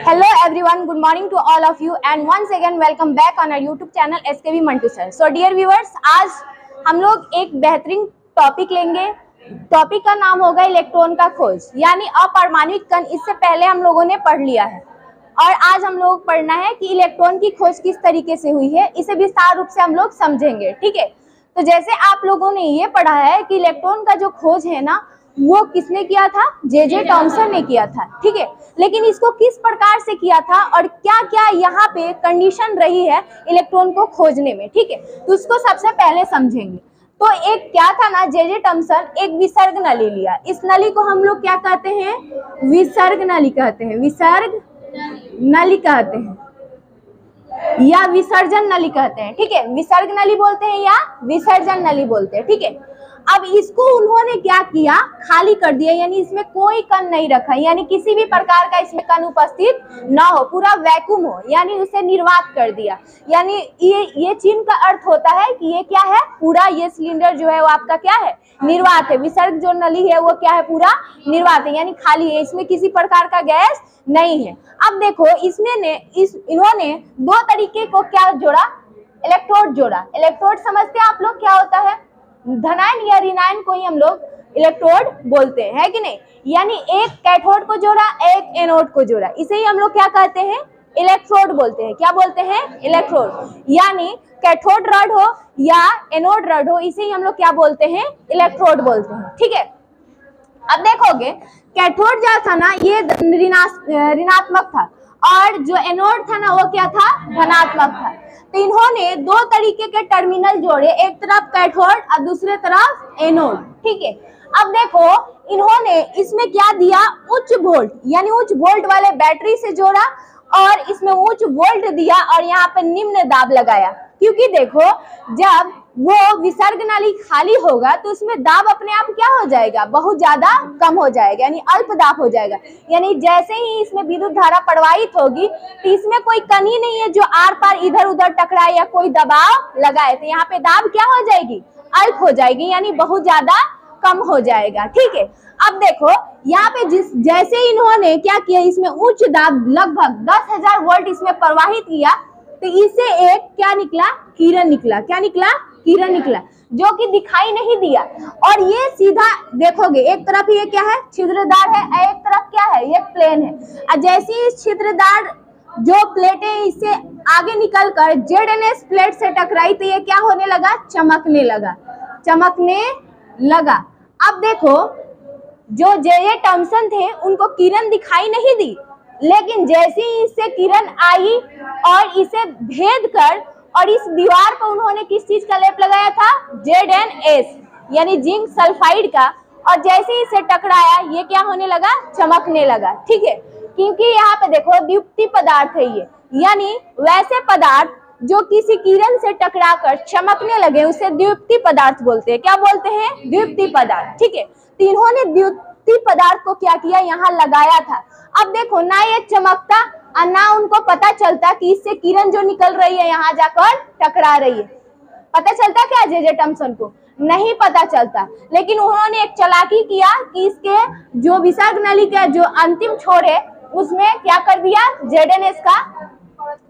Hello everyone, good morning to all of you and once again welcome back on our YouTube channel SKV Mantu Sir. So dear viewers, आज हम लोग एक बेहतरीन topic लेंगे। Topic का नाम होगा इलेक्ट्रॉन का खोज यानी अपारमाणविक कण। इससे पहले हम लोगों ने पढ़ लिया है और आज हम लोग पढ़ना है कि इलेक्ट्रॉन की खोज किस तरीके से हुई है। इसे विस्तार रूप से हम लोग समझेंगे, ठीक है। तो जैसे आप लोगों ने ये पढ़ा है कि इलेक्ट्रॉन का जो खोज है ना, वो किसने किया था? जे टॉमसन ने किया था, ठीक है। लेकिन इसको किस प्रकार से किया था और क्या क्या यहाँ पे कंडीशन रही है इलेक्ट्रॉन को खोजने में, ठीक है। तो उसको सबसे पहले समझेंगे। तो एक क्या था ना, जे टॉमसन एक विसर्ग नली लिया। इस नली को हम लोग क्या कहते हैं? विसर्ग नली कहते हैं, विसर्ग नली कहते हैं या विसर्जन नली कहते हैं, ठीक है। विसर्ग नली बोलते हैं या विसर्जन नली बोलते हैं, ठीक है। अब इसको उन्होंने क्या किया? खाली कर दिया, यानी इसमें कोई कण नहीं रखा, यानी किसी भी प्रकार का इसमें कण उपस्थित ना हो, पूरा वैक्यूम हो, यानी उसे निर्वात कर दिया। यानी ये चिन्ह का अर्थ होता है कि ये क्या है? पूरा ये सिलेंडर जो है वो आपका क्या है? निर्वात है। विसर्ग जो नली है वो क्या है? पूरा निर्वात है, यानी खाली है, इसमें किसी प्रकार का गैस नहीं है। अब देखो इन्होंने दो तरीके को क्या जोड़ा? इलेक्ट्रोड जोड़ा। इलेक्ट्रोड समझते हैं आप लोग क्या होता है? धनायन या ऋणायन को ही हम लोग इलेक्ट्रोड बोलते हैं, है कि नहीं। यानी एक कैथोड को जोड़ा, एक एनोड को जोड़ा, इसे ही हम लोग क्या कहते हैं? इलेक्ट्रोड बोलते हैं। क्या बोलते हैं? इलेक्ट्रोड। यानी कैथोड रॉड हो या एनोड रॉड हो, इसे ही हम लोग क्या बोलते हैं? इलेक्ट्रोड बोलते हैं, ठीक है। अब देखोगे कैथोड जो था ना, ये ऋणात्मक था और जो एनोड था ना वो क्या था? धनात्मक था। तो इन्होंने दो तरीके के टर्मिनल जोड़े, एक तरफ कैथोड और दूसरे तरफ एनोड, ठीक है। अब देखो इन्होंने इसमें क्या दिया? उच्च वोल्ट, यानी उच्च वोल्ट वाले बैटरी से जोड़ा और इसमें उच्च वोल्ट दिया और यहाँ पे निम्न दाब लगाया। क्योंकि देखो जब वो विसर्ग नाली खाली होगा तो उसमें दाब अपने आप क्या हो जाएगा? बहुत ज्यादा कम हो जाएगा, यानी अल्प दाब हो जाएगा। यानी जैसे ही इसमें विद्युत धारा प्रवाहित होगी तो इसमें कोई कण ही नहीं है जो आर पार इधर उधर टकराए या कोई दबाव लगाए, तो यहाँ पे दाब क्या हो जाएगी? अल्प हो जाएगी, यानी बहुत ज्यादा कम हो जाएगा, ठीक है। अब देखो यहाँ पे जैसे इन्होंने क्या किया, इसमें उच्च दाब लगभग 10,000 वोल्ट इसमें प्रवाहित किया तो इससे एक क्या निकला? किरण निकला। क्या निकला? किरण निकला, जो कि दिखाई नहीं दिया। और ये सीधा देखोगे एक तरफ ये क्या है? छिद्रदार है, एक तरफ क्या है? ये प्लेन है। और जैसे इस छिद्रदार जो प्लेटें इससे आगे निकलकर ZnS प्लेट से टकराई तो ये क्या होने लगा? चमकने लगा, चमकने लगा। अब देखो जो जे टॉमसन थे उनको किरण दिखाई नहीं दी, लेकिन जैसे ही इससे किरण आई और इसे भेद कर और इस दीवार पर उन्होंने किस चीज का लेप लगाया था? ZnS यानी जिंक सल्फाइड का। और जैसे ही इसे टकराया ये क्या होने लगा? चमकने लगा, ठीक है। क्योंकि यहाँ पे देखो द्युति पदार्थ है ये, यानी वैसे पदार्थ जो किसी किरण से टकराकर चमकने लगे उसे द्युति पदार्थ बोलते हैं। क्या बोलते हैं? द्युति पदार्थ, ठीक है। तो इन्होंने द्युति पदार्थ को क्या किया? यहाँ लगाया था। अब देखो ना ये चमकता और ना उनको पता चलता कि इससे किरण जो निकल रही है यहाँ जाकर टकरा रही है। पता चलता क्या जे टॉमसन को? नहीं पता चलता। लेकिन उन्होंने एक चालाकी किया कि इसके जो विसर्ग नली का जो अंतिम छोर है उसमें क्या कर दिया? ZnS का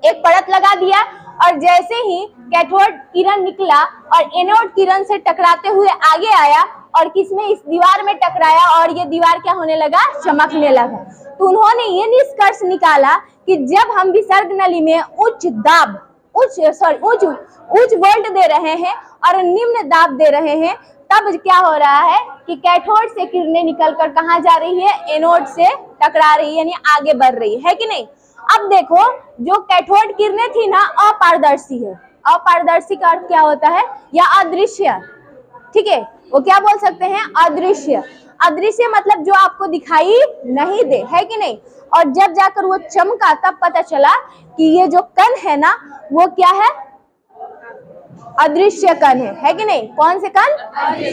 एक परत लगा दिया और जैसे ही कैथोड किरण निकला और एनोड किरण से टकराते हुए आगे आया और किसमें? इस दीवार में टकराया और ये दीवार क्या होने लगा? चमकने लगा। तो उन्होंने ये निष्कर्ष निकाला कि जब हम विसर्ग नली में उच्च दाब उच्च वोल्ट दे रहे हैं और निम्न दाब दे रहे हैं, तब क्या हो रहा है कि कैथोड से किरणें निकलकर कहाँ जा रही है? एनोड से टकरा रही है, यानी आगे बढ़ रही है कि नहीं। अब देखो जो कैथोड किरणें थी ना, अपारदर्शी है। अपारदर्शी का अर्थ क्या होता है? या अदृश्य, ठीक है। वो क्या बोल सकते हैं? अदृश्य। अदृश्य मतलब जो आपको दिखाई नहीं दे, है कि नहीं। और जब जाकर वो चमका तब पता चला कि ये जो कण है ना वो क्या है? अदृश्य कण है कि नहीं। कौन से कण?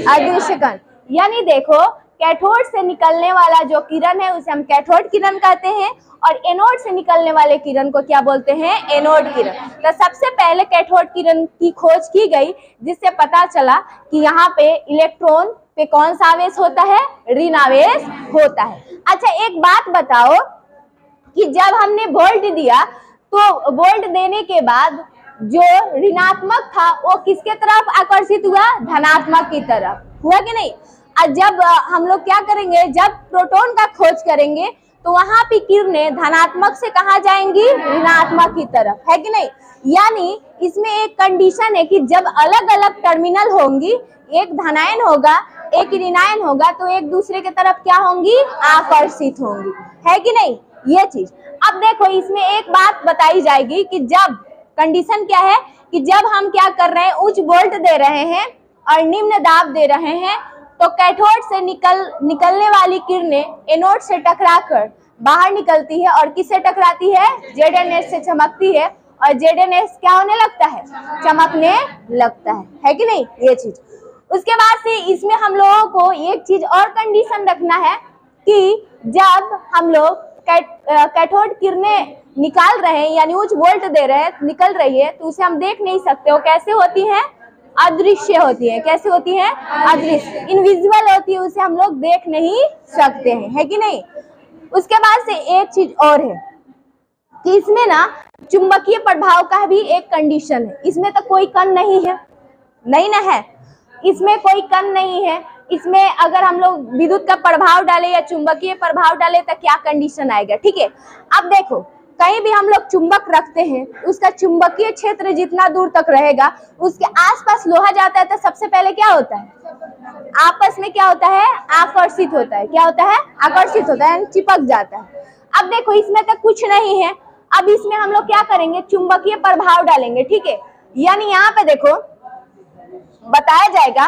अदृश्य कण। यानी देखो कैथोड से निकलने वाला जो किरण है उसे हम कैथोड किरण कहते हैं और एनोड से निकलने वाले किरण को क्या बोलते हैं? एनोड किरण। तो सबसे पहले कैथोड किरण की खोज की गई जिससे पता चला कि यहाँ पे इलेक्ट्रॉन पे कौन सा आवेश होता है? ऋण आवेश होता है। अच्छा एक बात बताओ कि जब हमने वोल्ट दिया तो वोल्ट देने के बाद जो ऋणात्मक था वो किसके तरफ आकर्षित हुआ, धनात्मक की तरफ, हुआ कि नहीं। और जब हम लोग क्या करेंगे, जब प्रोटॉन का खोज करेंगे तो वहां पे किरणें धनात्मक से कहाँ जाएंगी, ऋणात्मक की तरफ, है कि नहीं। यानी इसमें एक कंडीशन है कि जब अलग अलग टर्मिनल होंगी, एक धनायन होगा एक ऋणायन होगा, तो एक दूसरे की तरफ क्या होंगी, आकर्षित होंगी, है कि नहीं, ये चीज। अब देखो इसमें एक बात बताई जाएगी कि जब कंडीशन क्या है कि जब हम क्या कर रहे हैं, उच्च वोल्ट दे रहे हैं और निम्न दाब दे रहे हैं, तो कैथोड से निकलने वाली किरणें एनोड से टकराकर बाहर निकलती है और किससे टकराती है, ZnS से चमकती है और ZnS क्या होने लगता है, चमकने लगता है कि नहीं, ये चीज। उसके बाद से इसमें हम लोगों को एक चीज और कंडीशन रखना है कि जब हम लोग कैथोड किरणें निकाल रहे हैं यानी उच्च वोल्ट दे रहे हैं, निकल रही है, तो उसे हम देख नहीं सकते, वो कैसे होती है, अदृश्य होती है। कैसे होती है, अदृश्य, इनविजिबल होती है, उसे हम लोग देख नहीं सकते हैं, है कि नहीं। उसके बाद से एक चीज और है कि इसमें ना चुंबकीय प्रभाव का भी एक कंडीशन है। इसमें तो कोई कण नहीं है, नहीं ना है, इसमें कोई कण नहीं है। इसमें अगर हम लोग विद्युत का प्रभाव डाले या चुंबकीय प्रभाव डाले तो क्या कंडीशन आएगा, ठीक है। अब देखो कहीं भी हम लोग चुंबक रखते हैं, उसका चुंबकीय क्षेत्र जितना दूर तक रहेगा, उसके आसपास लोहा जाता है तो सबसे पहले क्या होता है, आपस में क्या होता है, आकर्षित होता है। क्या होता है, आकर्षित होता है, चिपक जाता है। अब देखो इसमें तो कुछ नहीं है, अब इसमें हम लोग क्या करेंगे, चुंबकीय प्रभाव डालेंगे, ठीक है। यानी यहाँ पे देखो बताया जाएगा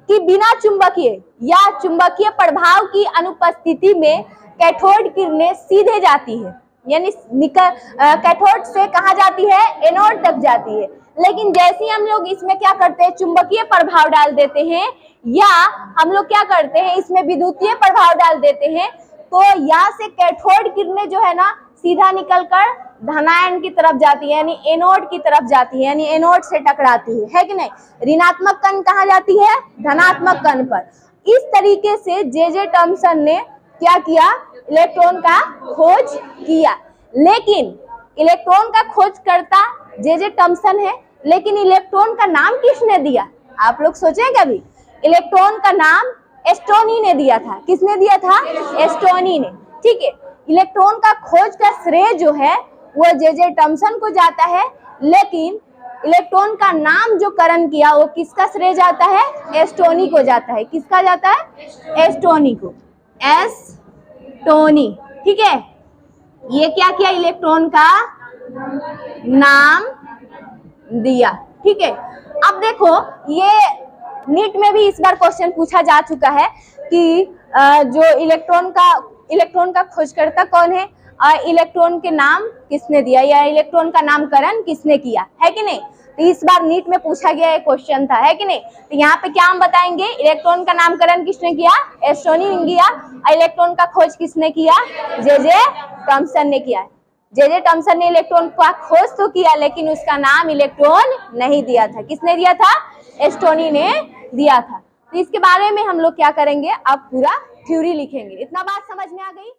कि बिना चुंबकीय या चुंबकीय प्रभाव की अनुपस्थिति में कैथोड किरणें सीधे जाती है, यानी कैथोड से कहाँ जाती है, एनोड तक जाती है। लेकिन जैसे ही हम लोग इसमें क्या करते हैं, चुंबकीय प्रभाव डाल देते हैं या हम लोग क्या करते हैं, इसमें विद्युतीय प्रभाव डाल देते हैं, तो यहाँ से कैथोड किरणें जो है ना सीधा निकलकर धनायन की तरफ जाती है, यानी एनोड की तरफ जाती है, यानी एनोड से टकराती है कि नहीं। ऋणात्मक कण कहाँ जाती है, धनात्मक कण पर। इस तरीके से जे थॉमसन ने क्या किया, इलेक्ट्रॉन का खोज किया। लेकिन इलेक्ट्रॉन का खोज करता जे थॉमसन है, लेकिन इलेक्ट्रॉन का नाम किसने दिया, आप लोग सोचें कभी। इलेक्ट्रॉन का नाम एस्टोनी ने दिया था। किसने दिया था, एस्टोनी ने, ठीक है। इलेक्ट्रॉन का खोज का श्रेय जो है वो जे थॉमसन को जाता है, लेकिन इलेक्ट्रॉन का नाम जो करण किया वो किसका श्रेय जाता है, एस्टोनी को जाता है। किसका जाता है, एस्टोनी को, एस्टोनी, ठीक है। ये क्या किया, इलेक्ट्रॉन का नाम दिया, ठीक है। अब देखो ये नीट में भी इस बार क्वेश्चन पूछा जा चुका है कि जो इलेक्ट्रॉन का खोजकर्ता कौन है और इलेक्ट्रॉन के नाम किसने दिया या इलेक्ट्रॉन का नामकरण किसने किया, है कि नहीं। तो इस बार नीट में पूछा गया एक क्वेश्चन था, है कि नहीं। तो यहाँ पे क्या हम बताएंगे, इलेक्ट्रॉन का नामकरण किसने किया, एस्टोनी ने किया, और इलेक्ट्रॉन का खोज किसने किया, जे थॉमसन ने किया। जे थॉमसन ने इलेक्ट्रॉन का खोज तो किया, लेकिन उसका नाम इलेक्ट्रॉन नहीं दिया था। किसने दिया था, एस्टोनी ने दिया था। तो इसके बारे में हम लोग क्या करेंगे, अब पूरा थ्योरी लिखेंगे। इतना बात समझ में आ गई।